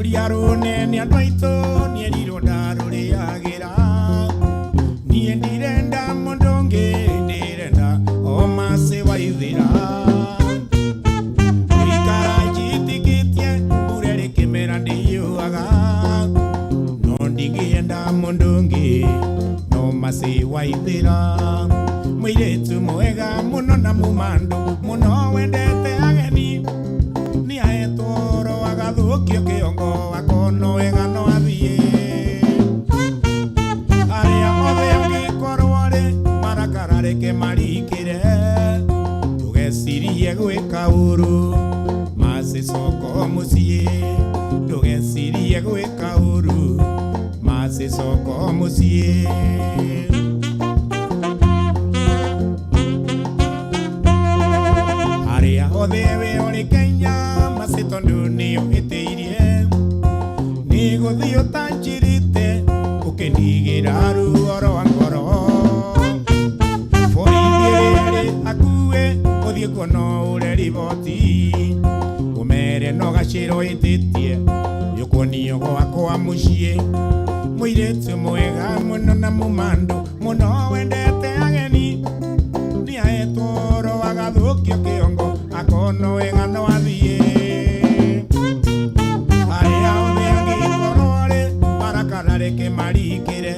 Uriarone ni andoito ni elironda roreagira ni endirenda mondonge ndirenda o mase waithira ikara jitikitie urere kimera ndiyuaga no ndigenda mondonge no mase waithira mwiretu mwega muno na mumando muno wendete ageni ni aetoro agathukio kiongo akono wega no athie aria othe angikorwore marakarareke marikire tugecirie gwika uru macicoko mucie tugecirie gwika uru macicoko mucie aria othe we ori Kenya macitondu niyo itiirie ni guthio tanjirite ukinigira ruoro wa ngoro borithi akue uthie kuono ure riboti umere no gaciro ititie yukonio gwakwa mucie mwiretu mwega muno na mumando muno wendete ageni ni aetoro agathukio kiongo akono wega no athie aria othe angikorwore marakarareke marikire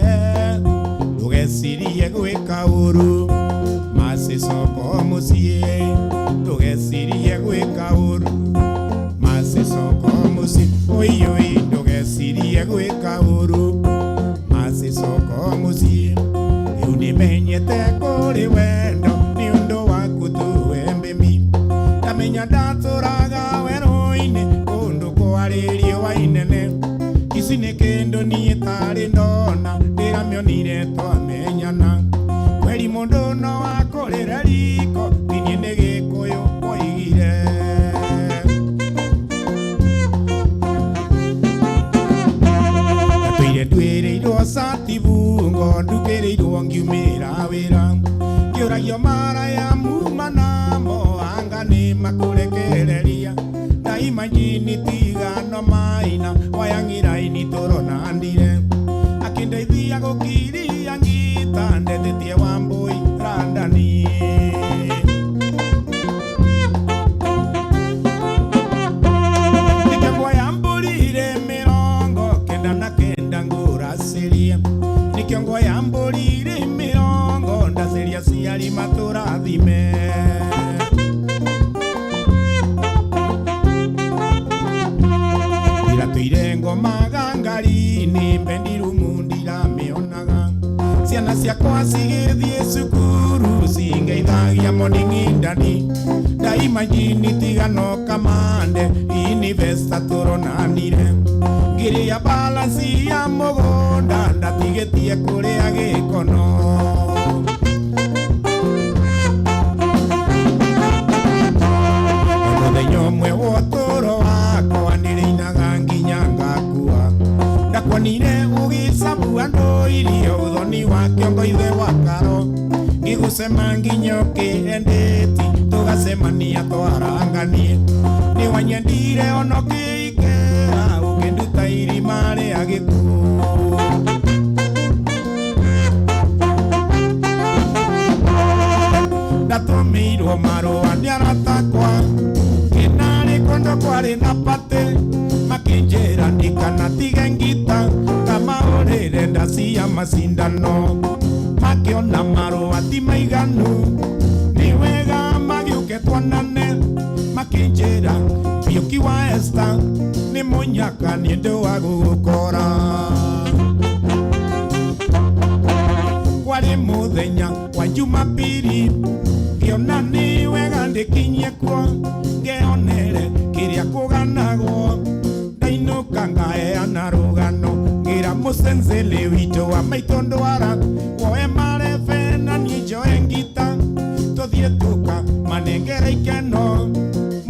tugecirie gwika uru macicoko mucie tugecirie gwika uru macicoko mucie oioi tugecirie gwika uru macicoko mucie riu nimenyete kuri wendo ni undu waku tu wembemi ndamenya ndaturaga werũ-inĩ kũndũ kwarĩrio wa inene ici nĩ kĩndũ niĩ tarĩ ndona ndĩramĩonire twamenyana kweri mũndũ no wakũrĩra riko niĩ nĩ gĩkũyũ oigire ndũire nduĩrĩirwo Sativungo ndukĩrĩirwo ngiumĩra wĩra ngĩũragio mara ya muma namo anga nĩ makũrekereria daima njini tigano maina wayang'iraini tũronandire akĩndeithia gũkiria ngita ndetetie Wambui Randani nikĩngwoya mbũri mĩrongo kenda na kenda ngũracĩria nikĩngwoya mbũri mĩrongo ndacĩria ciari matũrathime tuire ngoma gangari-inĩ mbendirumu ndiramĩonaga ciana ciakwa cigĩthiĩ cukuru cingeithagia moning'indani daima njini tigano kamande inivesta tũronanire ngĩrĩa balansi ya mũgũnda ndatigĩtie kũrĩa gĩkono mũthenya ũmwe wa ũtũũro wakwa nĩrĩinaga nginya ngakua ndakuonire ũgĩcabua ndũirio ũthoni wa kĩongo ithe wa karo ngĩgũcema nginya ũkĩendeti tũgacemania twaranganie nĩwanyendire ono kĩikera ũkĩnduta irima rĩa gĩkuũ ndatũmĩirwo marũa nĩ aratakwa kĩnarĩ kondo kwarĩ na patĩ makĩnjĩra ndikanatige ngita kamaũrĩre ndacia macindano makĩona marũa ti maiganu nĩ wega magĩũke twanane makĩnjĩra Piũki wa Esther nĩ mũnyaka nĩ ũndũ wa gũgũkora kwarĩ mũthenya wa Jumapili ngĩona nĩ wega ndĩkinyie kuo ngĩonere kĩrĩa kũganagwo ndainũka ngaheana rũgano ngĩra mũcenzele witũ wa maitũ Ndwara woe marebe na niĩ njoe ngita tũthiĩ tũka manengera ikeno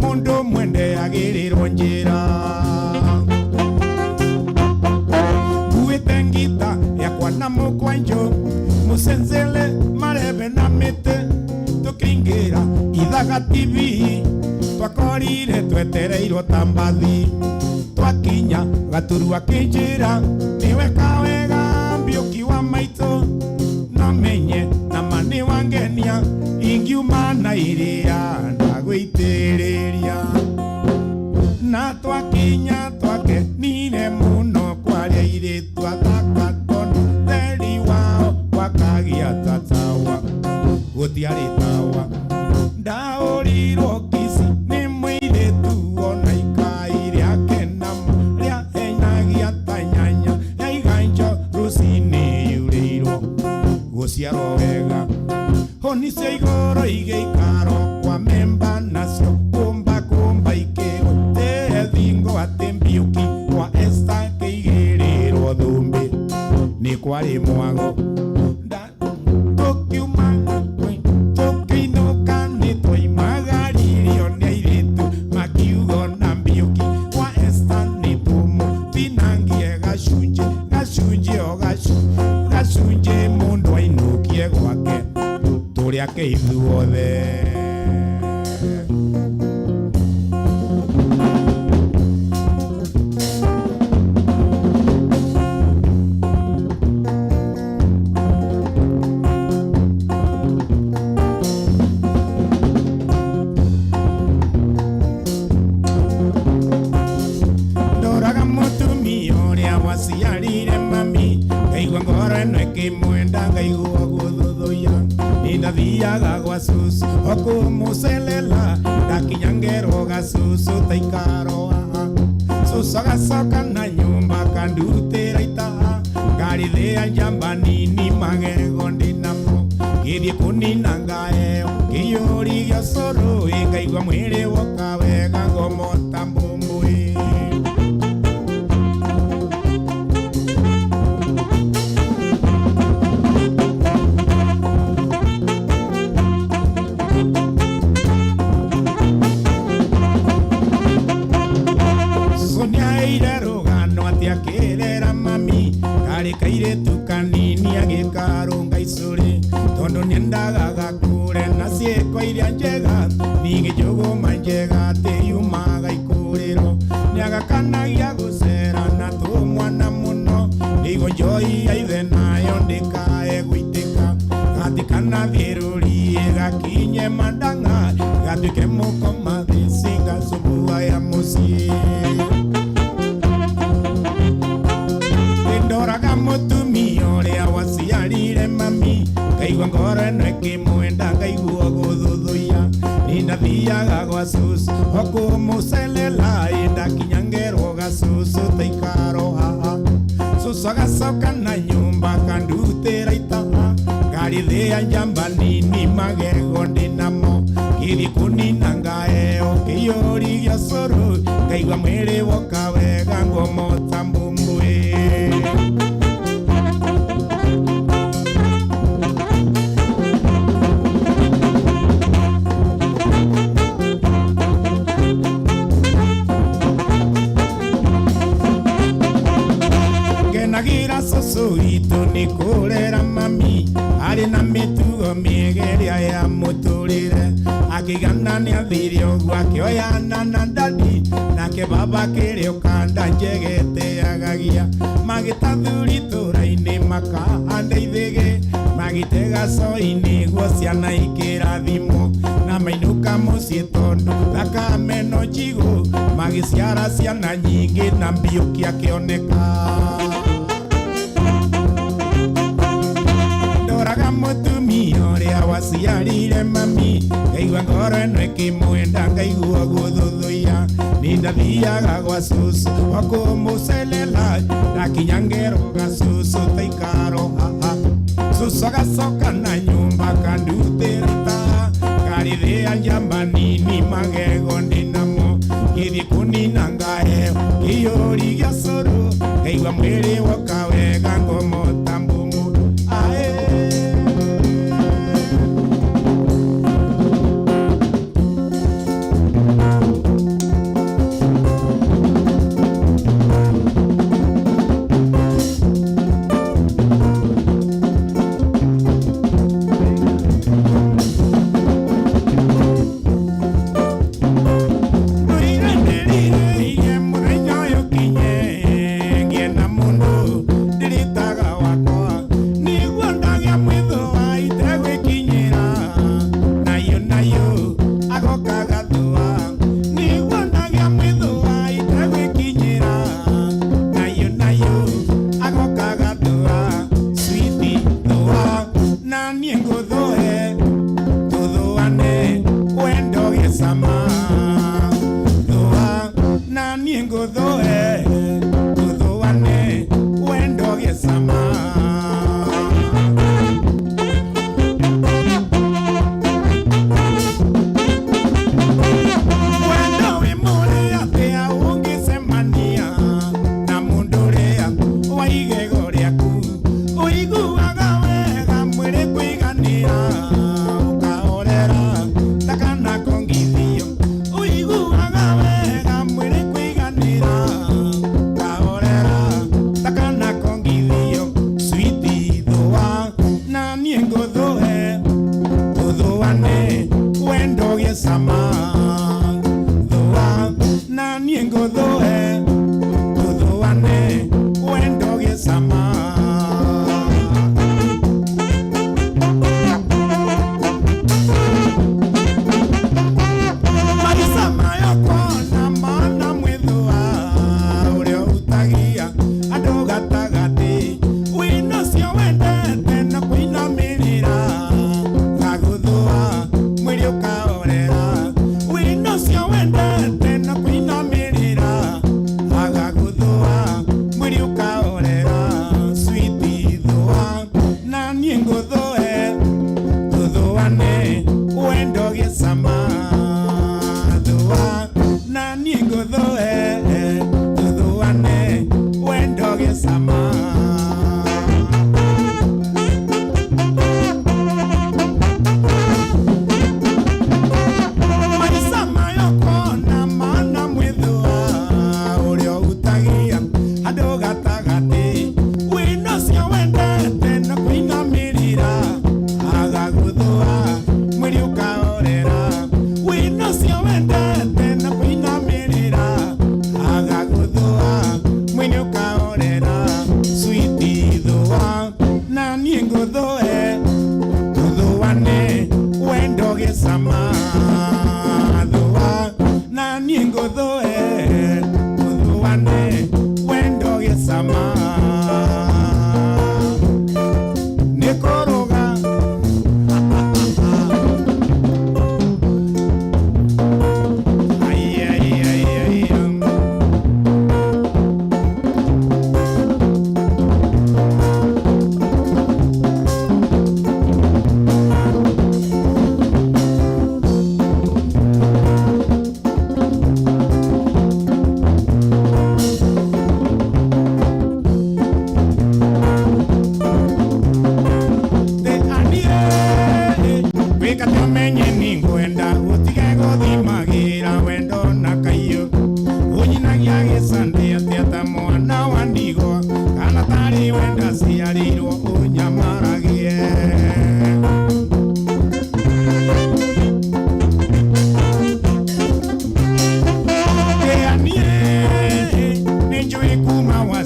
mũndũ mwende agĩrĩrwo njĩra nguĩte ngita yakwa na mũkwanjũ mũcenzele marebe na mĩtĩ tũkĩingĩra Ithaga TV twakorire twetereirwo ta mbathi twakinya gaturua kinjira niwe kawega mbiuki wa maito namenye na mani wangenia ingiuma na iria ndagwitiriria na twakinya twake nine muno kwaria iritu athaka tono theri wao wakagia tatawa gutiari tawa ndaurirwo kisi ni mwiritu ona ikai riake namo ria enyagia tanyanya yaiganjo rusini yurirwo guciarwo wega honi cia igoro igeikaro kwa memba nacio kumba ikeo tethingo ati mbiuki kwa Esta keigirirwo thumbi ni kwari mwago tukiuma tukiinuka ni twaimagaririo ni airitu makiugo na mbiuki kwa Esta ni tumu tinangie gacunji o gacunji mundu ainukie gwake turia keithuothe ndoraga mutumia uria waciarire mami ngaigua ngoro ino ikimwenda ngaigua guthuthuia nindathiaga gwa susu okumucelela ndakinya ngerwo gasusu taikaro susu agacoka na nyumba kandutira itaha ngarithia njamba nini magego ndinamo githie kunina ngaeo kiyuri gia coro ngaigua mwiri woka wega ngomota mbumbui akirera mami kari kairetu kanini agikarunga icuri tondu niendaga gakure na ciiko iria njega nigijuguma njega tiyumaga ikuriro niagakanagia gucera na tumwana muno nigo njoi aithe nayo ndikae gwitika gatikana thirurie gakinye mandanga gatuike mukoma thisi gacubua ya mucii ndoraga mutumia uria waciarire mami ngaigua ngoro ino ikimwenda ngaigua guthuthuia nindathiaga gwa susu okumucelela ndakinya ngerwo gasusu taikaro haha susu agacoka na nyumba kandutira itaha ngarithia njamba nini magego ndinamo githie kunina ngaeo kiyuri gia coro ngaigua mwiri woka wega ngomota mbumbui nagira susu itu ni kurera mami ari na mitugo miegeria ya muturire akigana ni athirio gwake oyana na ndadi nake baba kirio kanda njegete agagia magitathuri turaini makahanda ithige magitega coini guo ciana ikirathimo na mainuka mucii tondu thakame no njigu magiciara ciana nyingi na mbiuki akioneka mutumia uria waciarire mami ngaigua ngoro ino ikimwenda ngaigua guthuthuia nindathiaga gwa susu okumucelela ndakinya ngerwo gasusu taikaro haha susu agacoka na nyumba kandutira itaha ngarithia njamba nini magego ndinamo githie kunina ngaeo kiyuri gia coro ngaigua mwiri woka wega ngomota mbumu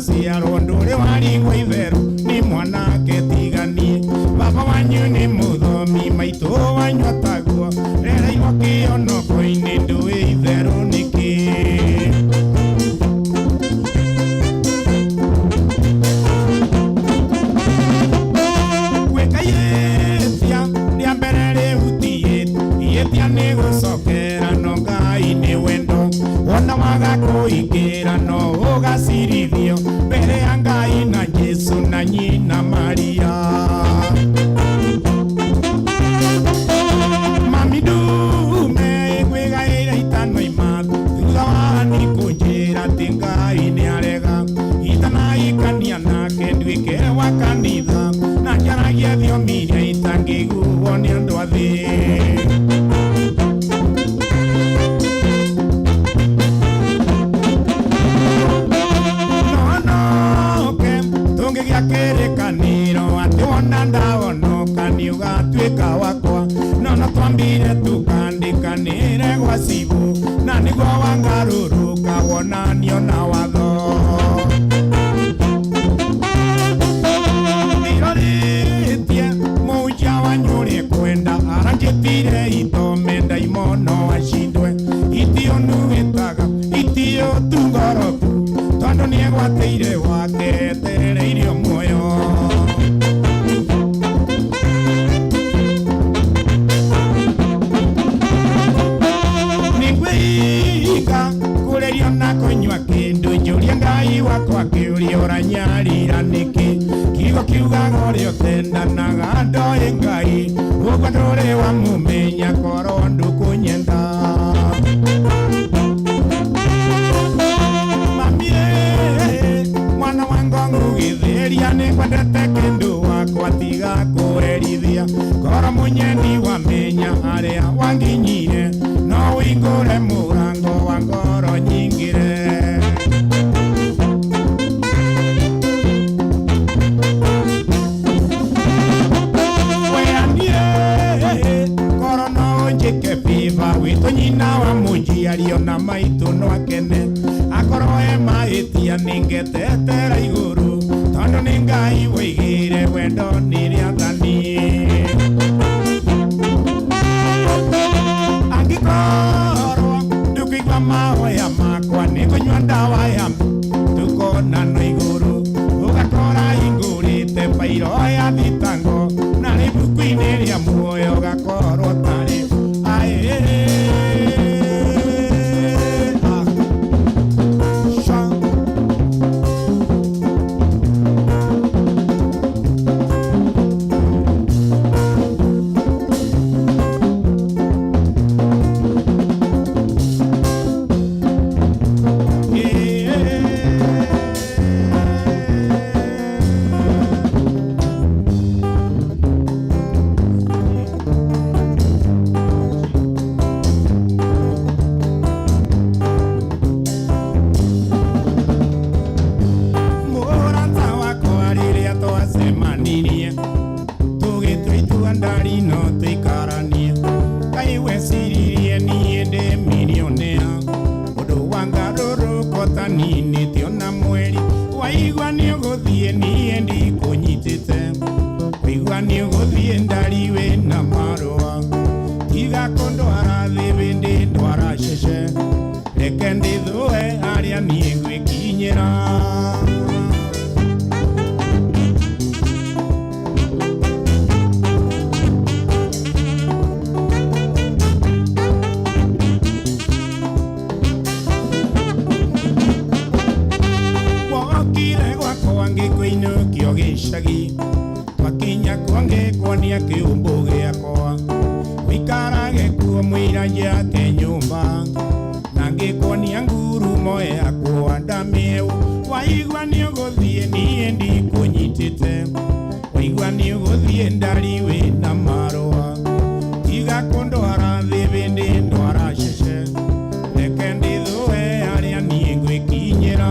waciarwo ndũrĩ waringwo itherũ nĩ mwanake tiganie baba wanyu nĩ mũthomi maitũ wanyu ataguo rereirwo kĩonoko-inĩ ndũĩ itherũ nĩkĩ gwĩkaiyĩtia rĩa mbere rĩhutiyĩtia nĩ gũcokera no Ngai nĩ wendo wona waga kũingĩra no ũgacirithio mbere ya Ngai na Jesu na nyina Maria mami ndume kwĩgaĩra itano imatũ thutha wa ni kũnjĩra atĩ Ngai nĩ arega itanaikania nake nduĩke wa kanitha na njaragia thiomi iria itangĩiguo nĩ andũ a thĩ kĩrĩkanĩro atĩ wona ndahonoka nĩ ũgatuĩka wakwa no twambire tukandĩkanĩre gwa cibũ na nĩguo wangarũrũka wonanio na watho ndĩrorĩtie mũnja wanyu ũrĩ kwenda aranjĩtire itome ndaimono acindwe itiũnugĩtaga itiũtungoroku tondũ nĩegwatĩire wake eterereirio muoyo nĩngwĩiga kũrĩrio na kũnyua kĩndũ njũrie Ngai wakwa kĩũria ũranyarira nĩkĩ kiugo kiugaga ũrĩa ũtendanaga ndoĩ Ngai ũguo ndũrĩ wamũmenya korwo ndũkũnyenda gĩthĩria nĩkwendete kĩndũ wakwa tiga kũherithia korwo mũnyeni wamenya harĩa wanginyire no wĩngũre mũrango wa ngoro nyingĩre weanie korwo no ũnjĩke biba witũ nyina wa mũnjiario na maitũ no akene akorwo e mahĩtia nĩngetetera igũrũ tondũ nĩ Ngai wĩigĩire wendo nĩ rĩathani angĩkorwo ndũkũigua mahoya makwa nĩngũnyua ndawa ya tũkonano igũrũ ũgakora hingũrĩte bairo ya thitango na rĩ ibuku-inĩ rĩa muoyo gakorwo tarĩ twakinya kwangĩkwonia kĩũmbũ gĩakwa wĩikarage kuo mwĩiragia ke nyũmba na ngĩkwonia ngurumo yakwa ndamĩeu waigua nĩũgũthiĩ niĩ ndikũnyitĩte waigua nĩũgũthiĩ ndari wĩna marũa tiga kũndwara thĩ bĩndĩ ndwara cece reke ndĩthũe harĩa niĩ ngwĩkinyĩra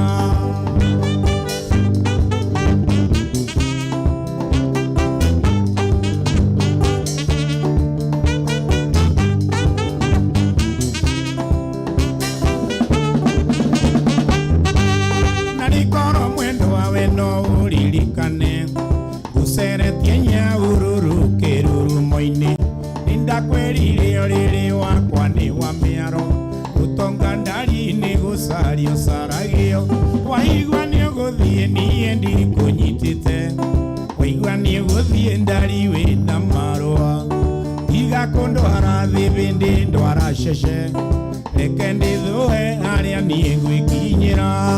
mwendo sario saragio waigua ni uguthie nie ndikunyitite waigua ni uguthie ndari wina marua iga kundwara thibindi ndwara cece reke ndithue aria nie ngwikinyira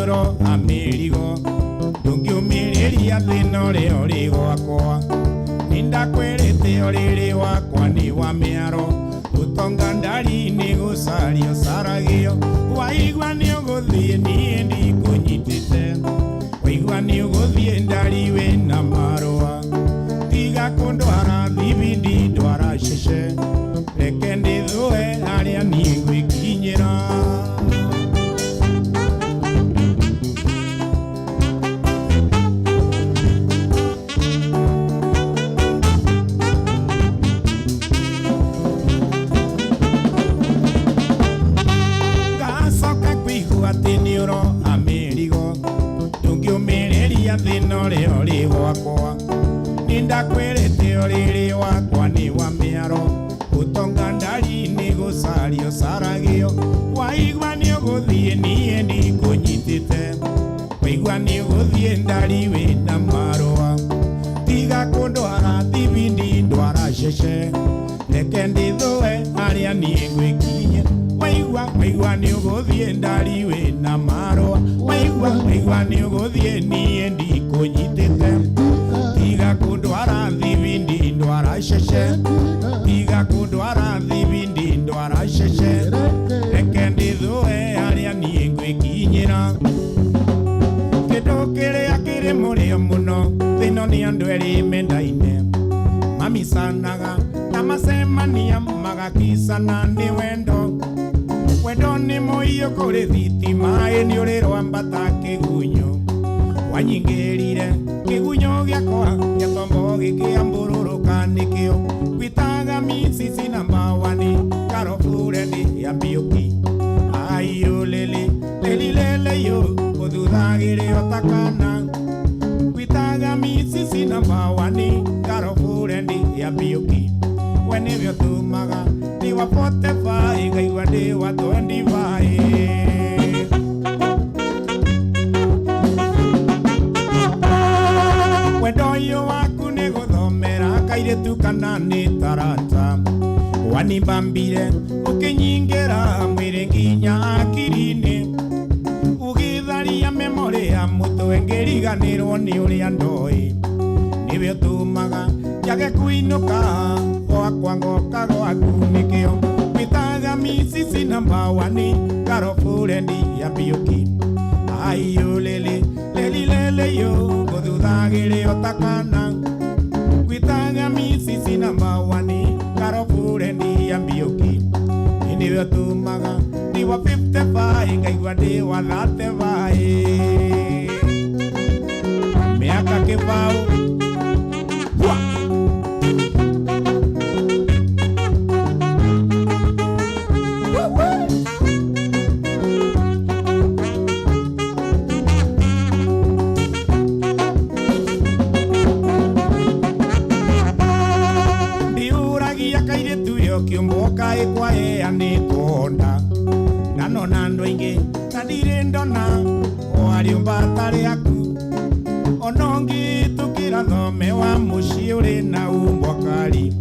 Ro amirigo ndungiumiriria thina uria uri gwakwa nindakwirite uriri wakwa ni wa miaro utonga ndari ni gucario saragio waigua ni uguthie nie ndikunyitite waigua ni uguthie ndari wina marua tiga kundwara thibindi ndwara cece reke ndithue aria nie ngwikinyira thina uria uri gwakwa nindakwirite uriri wakwa ni wa miaro utonga ndari ni gucario saragio waigua ni uguthie nie ndikunyitite waigua ni uguthie ndari wina marua tiga kundwara thibindi ndwara cece reke ndithue aria nie ngwikinyia waigua ni uguthie ndari wina marua waigua ni uguthie nie ndikunyitite tiga kundwara thibindi ndwara cece tiga kundwara thibindi ndwara cece reke ndithue aria nie ngwikinyira kindu kiria kiri murio muno thino ni andu eri mendaine mamisanaga na macemania magakisana ni wendo wendo ni muiyo kuri thitima ni uri rwambata kigunyo wanyingirire kigunyo giakwa giatombo gikiambururuka nikio gwitaga misisi namba wani karofurendi ya mbiuki ayo lele yo uthuthagire otakana gwitaga misisi namba wani karofurendi ya mbiuki wenivyo tumaga ni wa 45 ngaigua ndi wa 25 wendo uyu waku ni guthomera kairetu kana ni tarata wanibambire ukinyingira mwiri nginya akirini ugitharia memori ya mutwe ngiriganirwo ni uria ndoi nivyo tumaga njage kuinuka gwakwa ngoka gwaku nikio gwitaga misisi namba wani karofurendi ya mbiuki ayo lele yo guthuthagire otakana gwitaga misisi namba wani karofurendi ya mbiuki nivyo tumaga ni wa 55 ngaigua ndi wa 35 miaka kibao kiumboka ikwae anitonda nanona andu aingi nadire ndona oariumba atari aku onongi tukira thome wa mucii uri na umbwakari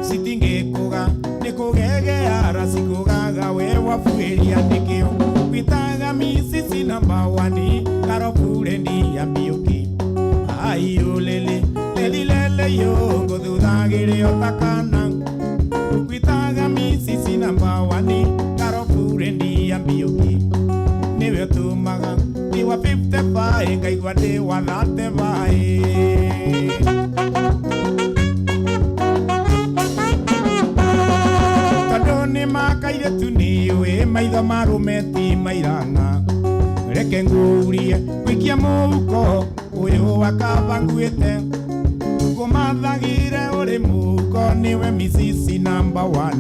sitingikuga nikugegeara sikugaga we wafuiria nikio gwitaga misisi namba wani karofurendi ya mbiuki ayo lele yo nguthuthagire otakana gwitaga misisi namba wani karofurendi ya mbiuki nivyo tumaga ni wa 55 ngaigua ndi wa 35 tondu ni makaire tu niwe maitho marumeti mairanga reke ngurie gwikia muhuko uyu wakabanguite kumathagire uri muhuko niwe misisi namba 1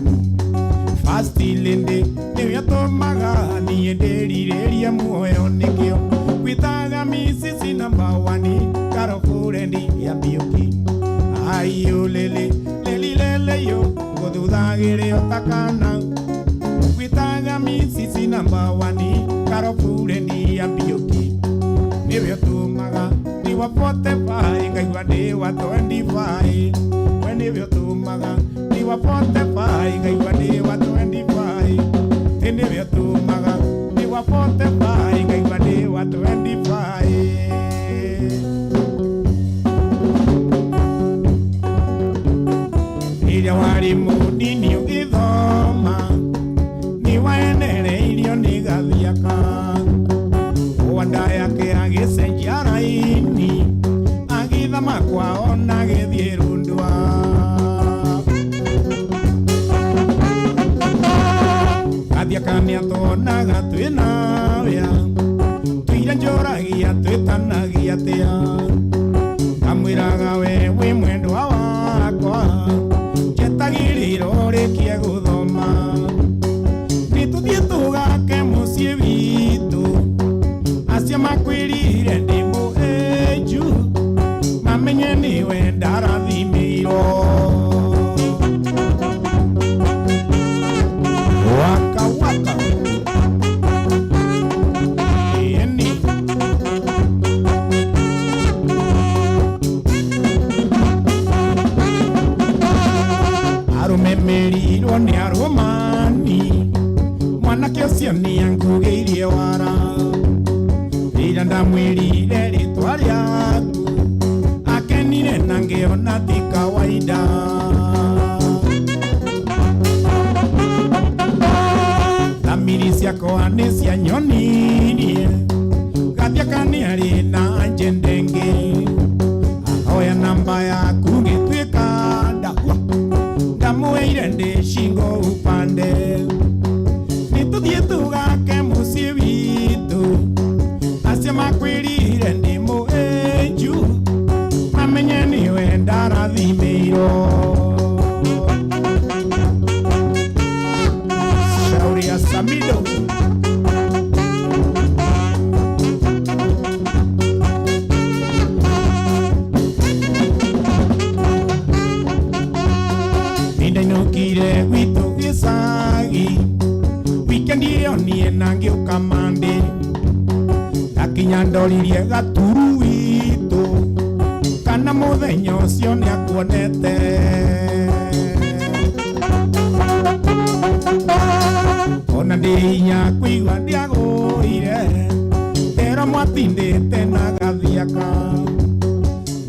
wastilinde niwe atomaga niĩ ndĩrirĩrie muoyo nĩkĩo gwĩtaga misisi number one karoburendi ya Mbiuki ayo lele lele yo gũthuthagĩre ũtakana gwĩtaga misisi number one karoburendi ya Mbiuki niwe ũtũmaga ni wa 45 ngaigua ndĩ wa 25 we niwe ũtũmaga ni wa 45 ngaigua ndĩ wa 25 niwe ũtũmaga ni wa 45 ngaigua ndĩ wa 25 ĩrĩa warĩ mũnini ũgĩthoma nĩ waenereirio nĩ gathiaka wanda yake agĩcenjia raini agĩthama kwao na gĩthiĩ Rundwa gathiaka nĩatonaga twĩna wĩa twĩira njũragia twĩtanagia atĩa ngamwĩraga we wĩ mwendwa wakwa njetagĩrĩra ũrĩkie gũthoma nĩtũthiĩ tũgake mũciĩ witũ acio makwĩrire ndĩ mũhĩnju mamenye nĩwe ndarathimĩirwo waka waka ĩni arũme merirwo nĩ arũmani mwanake ũcio nĩangugĩirie wara ĩra ndamwĩrire rĩtwa rĩaku akenire na ngĩona ti kawaida thamiri ciakwa nĩ cianyonirie gathiaka nĩ arĩ na njendenge ahoya namba yaku gĩtuĩka ndahua ndamwĩire ndĩ shingo upande nĩtũthiĩ tũgake mũciĩ witũ acio makwĩrire ndĩ mũhĩnju mamenye nĩwe ndarathimĩirwo shauri ya Samido nĩndainũkire gwitũ gĩcagi wikendi ĩyo niĩ na ngĩũka Monday akinya ndoririe gaturu witũ kana mũthenya ũcio nĩakuonete ona ndĩ hinya kũigua ndiagũire ndero mwatindĩte na gathiaka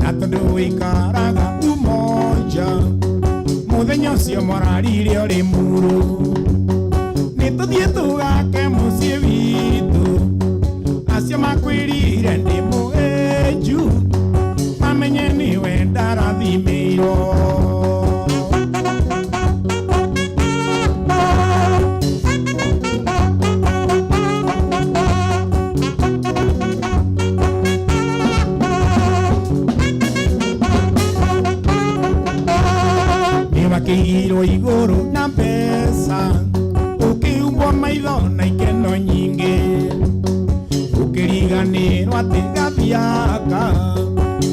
na tondũ wĩikaraga umoja mũthenya ũcio mũrarire ũrĩ muru nĩtũthiĩ tũgake mũciĩ witũ acio makwĩrire ndĩ mũhĩnju mamenye nĩwe ndarathimĩirwo nĩwakĩigirwo igũrũ na mbeca ũkĩumbwo maitho na ikeno nyingĩ ũkĩriganĩrwo atĩ gathiaka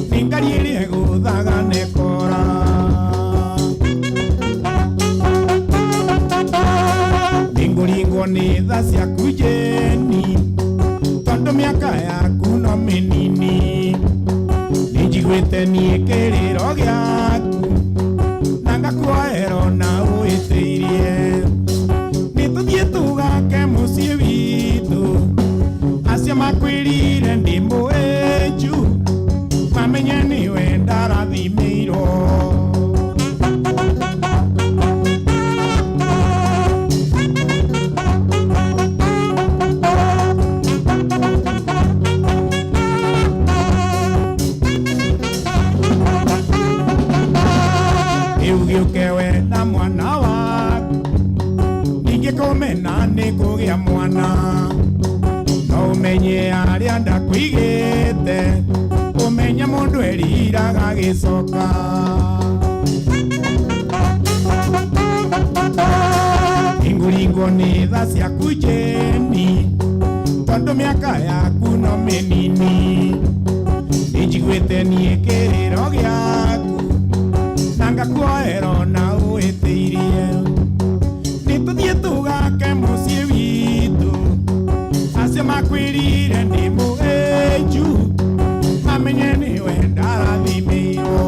nĩ ngari ĩrĩa ĩgũthaga nekora nĩngũringwo nĩ tha ciaku Jeni tondũ mĩaka yaku no mĩnini nĩnjiguĩte niĩ kĩrĩro gĩaku na ngakuoero na wĩtĩirie nĩtũthiĩ tũgake mũciĩ witũ acio makwĩrire ndĩ mũhĩnju mamenye nĩwe ndarathimĩirwo rĩu gĩũke we na mwana waku ningĩ kũmena nĩ kũgĩa mwana no ũmenye arĩa ndakwĩigĩte ũmenye mũndũ eriraga agĩcoka kuringo nĩ tha ciaku Jeni, tondũ mĩaka yaku no mĩnini. Nĩnjiguĩte niĩ kĩrĩro gĩaku na ngakuoera na ũhĩtĩirie. Nĩtũthiĩ tũgake mũciĩ witũ, acio makwĩrire nĩ mũhĩnju, mamenye nĩwe ndarathimĩirwo.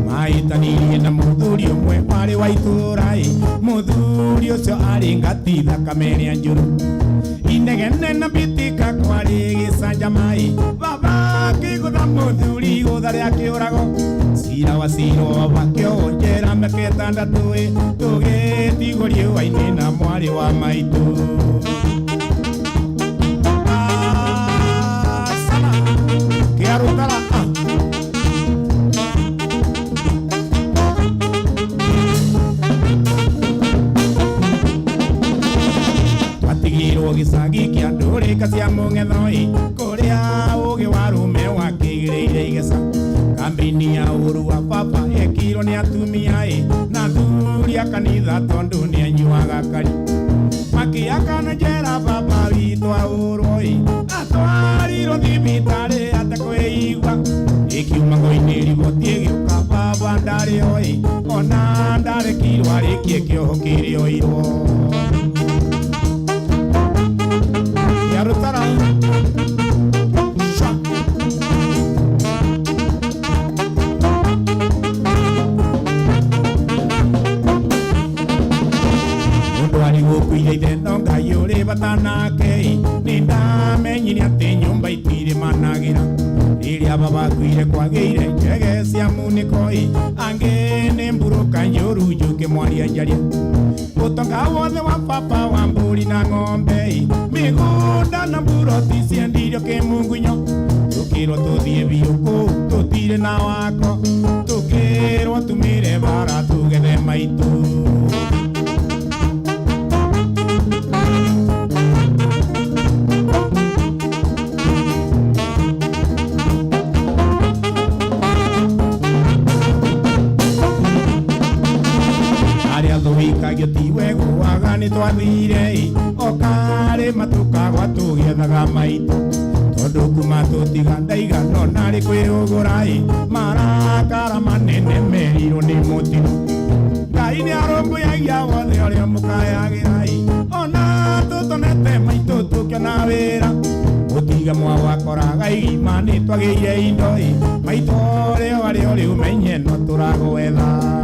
maitanirie na muthuri umwe wari wa itura muthuri ucio ari ngati thakame ria njuru inegene na bitika kwari gicanjamai baba kigutha muthuri igutha ria kiurago cira wa ciro bakio njera meketandatu tugitigorie waini na mwari wa maitu kiarutara twatigirwo gicagi kia ndurika cia mung'ethoi kuria ugi wa rume wakigiriire igeca kambini ya uru wa baba ekirwo ni atumia na thuri a kanitha tondu ni anyuaga kari makiakana njera baba witũ aũrwo atwarirwo thibitari atekwĩigua ikiuma ngoini riboti ĩgĩũka baba ndarĩ ona ndarĩkirwo arĩkie kĩoho kĩrĩoirwo yarutara ithe ngai uri batanake ni ndamenyire ati nyumba itire managira riria baba kwire kwagire njege cia muniko ange ni mburuka njuru njuke mwaria njaria utonga wothe wa baba wa mburi na ng'ombe migunda na mburoti ciendirio kimungunyo tukirwo tuthie biuku tutire na wako tukirwo tumire bara tugethe maitu tiwe guaga ni twathire okare matukagwa tugiethaga maitu tondu kuma tutiga ndaiga no nari kwirugura marakara manene merirwo ni mutino ngai ni arunguyagia wothe uria mukayagira ona tutonete maitu tukiona wira gutiga mwa wakoraga igima ni twagiire indo maitu uria wari uri umenye no turagwetha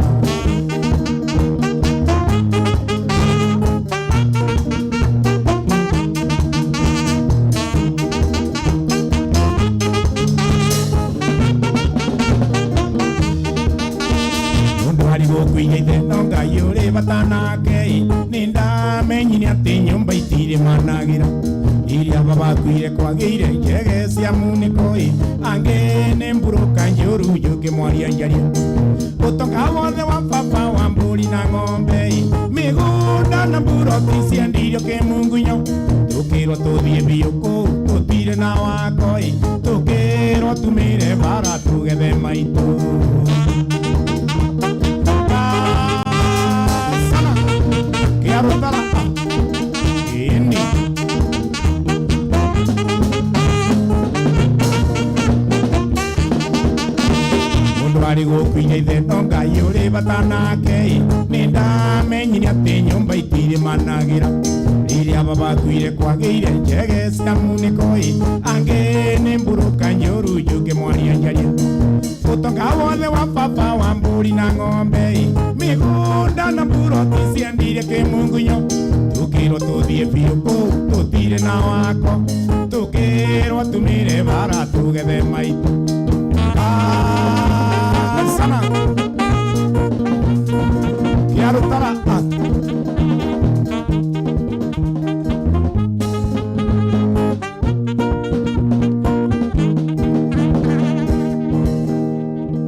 ngai uri batanake ni ndamenyire ati nyumba itire managira iria baba kwire kwagire njege cia muniko ange ni mburuka njuru njuke mwaria njaria utonga wothe wa baba wa mburi na ng'ombe migunda na mburoti ciendirio kimungunyo tukirwo tuthie biuku tutire na wako tukirwo tumire bara tugethe maitu ithe ngai uri batanake ni ndamenyire ati nyumba itire managira riria baba kwire kwagire njege cia muniko ange ni mburuka njuru njuke mwaria njaria utonga wothe wa baba wa mburi na ng'ombe migunda na mburoti ciendirie kimungunyo tukirwo tuthie biuku tutire na wako tukirwo tumire bara tugethe maitu sana kiarutara